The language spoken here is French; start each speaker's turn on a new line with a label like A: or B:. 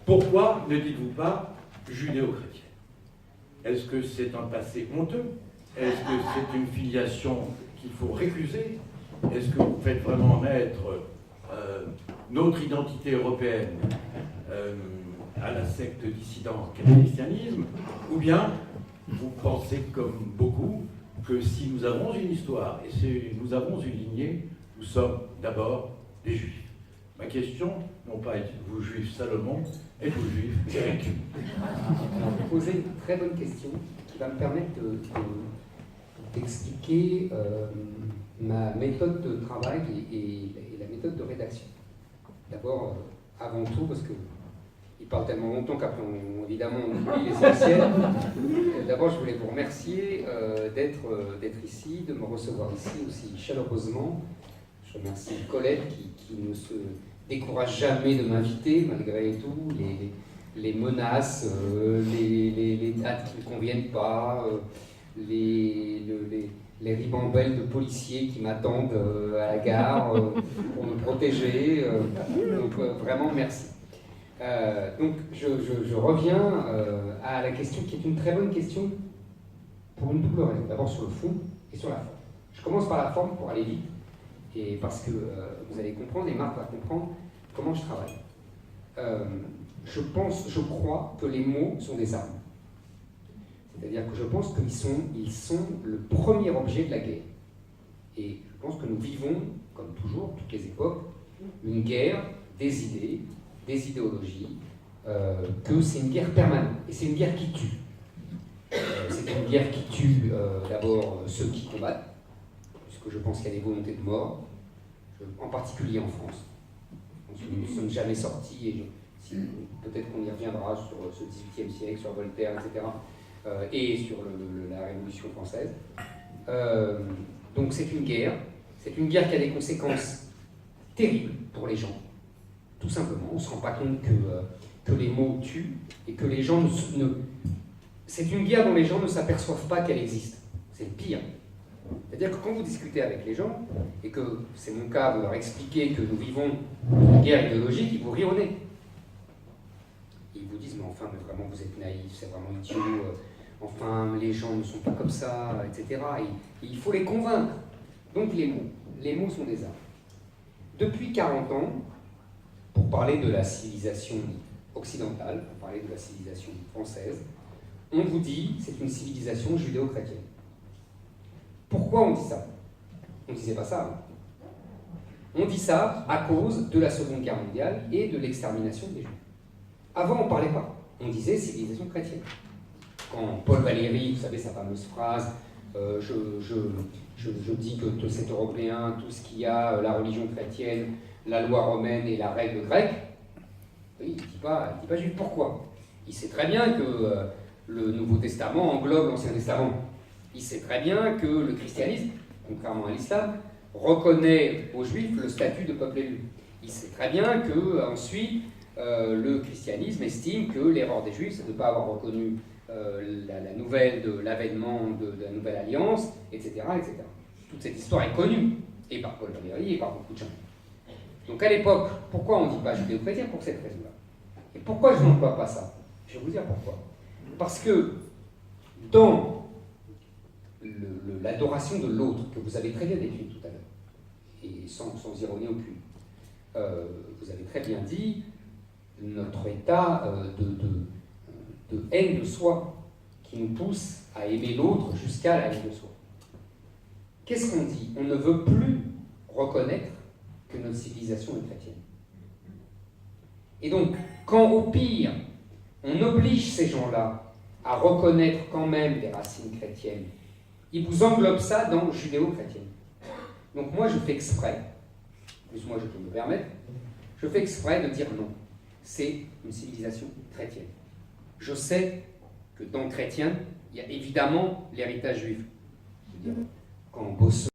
A: Pourquoi ne dites-vous pas judéo-chrétienne? Est-ce que c'est un passé honteux? Est-ce que c'est une filiation qu'il faut récuser? Est-ce que vous faites vraiment naître notre identité européenne à la secte dissidente qu'est le christianisme? Ou bien vous pensez comme beaucoup que si nous avons une histoire et si nous avons une lignée, nous sommes d'abord des juifs? Ma question, non pas êtes-vous juif Salomon, êtes-vous juif Eric?
B: Vous posez une très bonne question qui va me permettre d'expliquer ma méthode de travail et la méthode de rédaction. D'abord, avant tout, parce qu'il parle tellement longtemps qu'après, évidemment, on oublie l'essentiel. D'abord, je voulais vous remercier d'être ici, de me recevoir ici aussi chaleureusement. Je remercie Colette qui ne se décourage jamais de m'inviter, malgré tout, les menaces, les dates qui ne conviennent pas, les ribambelles de policiers qui m'attendent à la gare pour me protéger. Donc vraiment merci. Donc je reviens à la question qui est une très bonne question pour une double raison. D'abord sur le fond et sur la forme. Je commence par la forme pour aller vite. Et parce que vous allez comprendre, et Marc va comprendre comment je travaille. Je crois que les mots sont des armes. C'est-à-dire que je pense qu'ils sont le premier objet de la guerre. Et je pense que nous vivons, comme toujours, toutes les époques, une guerre des idées, des idéologies, que c'est une guerre permanente. Et c'est une guerre qui tue. C'est une guerre qui tue d'abord ceux qui combattent, puisque je pense qu'il y a des volontés de mort, en particulier en France. Nous ne sommes jamais sortis, et peut-être qu'on y reviendra sur ce XVIIIe siècle, sur Voltaire, etc., et sur la Révolution française. Donc c'est une guerre qui a des conséquences terribles pour les gens, tout simplement. On ne se rend pas compte que les mots tuent, et que les gens c'est une guerre dont les gens ne s'aperçoivent pas qu'elle existe. C'est le pire. C'est-à-dire que quand vous discutez avec les gens, et que c'est mon cas, vous leur expliquez que nous vivons une guerre idéologique, ils vous rient au nez. Ils vous disent, mais enfin, mais vraiment, vous êtes naïfs, c'est vraiment idiot, enfin, les gens ne sont pas comme ça, etc. Et il faut les convaincre. Donc les mots sont des armes. Depuis 40 ans, pour parler de la civilisation occidentale, pour parler de la civilisation française, on vous dit, c'est une civilisation judéo-chrétienne. Pourquoi on dit ça? On ne disait pas ça avant. On dit ça à cause de la Seconde Guerre mondiale et de l'extermination des Juifs. Avant, on ne parlait pas. On disait civilisation chrétienne. Quand Paul Valéry, vous savez sa fameuse phrase, je dis que tout c'est européen, tout ce qu'il y a, la religion chrétienne, la loi romaine et la règle grecque, oui, il ne dit pas juif. Pourquoi? Il sait très bien que le Nouveau Testament englobe l'Ancien Testament. Il sait très bien que le christianisme, contrairement à l'islam, reconnaît aux juifs le statut de peuple élu. Il sait très bien que ensuite le christianisme estime que l'erreur des juifs, c'est de ne pas avoir reconnu la nouvelle de l'avènement de la nouvelle alliance, etc., etc. Toute cette histoire est connue, et par Paul Valéry, et par beaucoup de gens. Donc à l'époque, pourquoi on ne dit pas judéo-chrétien? Pour cette raison-là. Et pourquoi je n'emploie pas ça? Je vais vous dire pourquoi. Parce que dans l'adoration de l'autre, que vous avez très bien décrit tout à l'heure, et sans ironie aucune, vous avez très bien dit notre état de haine de soi qui nous pousse à aimer l'autre jusqu'à la haine de soi. Qu'est-ce qu'on dit? On ne veut plus reconnaître que notre civilisation est chrétienne. Et donc, quand au pire, on oblige ces gens-là à reconnaître quand même des racines chrétiennes, ils vous englobent ça dans judéo-chrétienne. Donc moi, je fais exprès, plus moi je peux me permettre, je fais exprès de dire non. C'est une civilisation chrétienne. Je sais que dans le chrétien, il y a évidemment l'héritage juif. Je veux dire, quand Bosso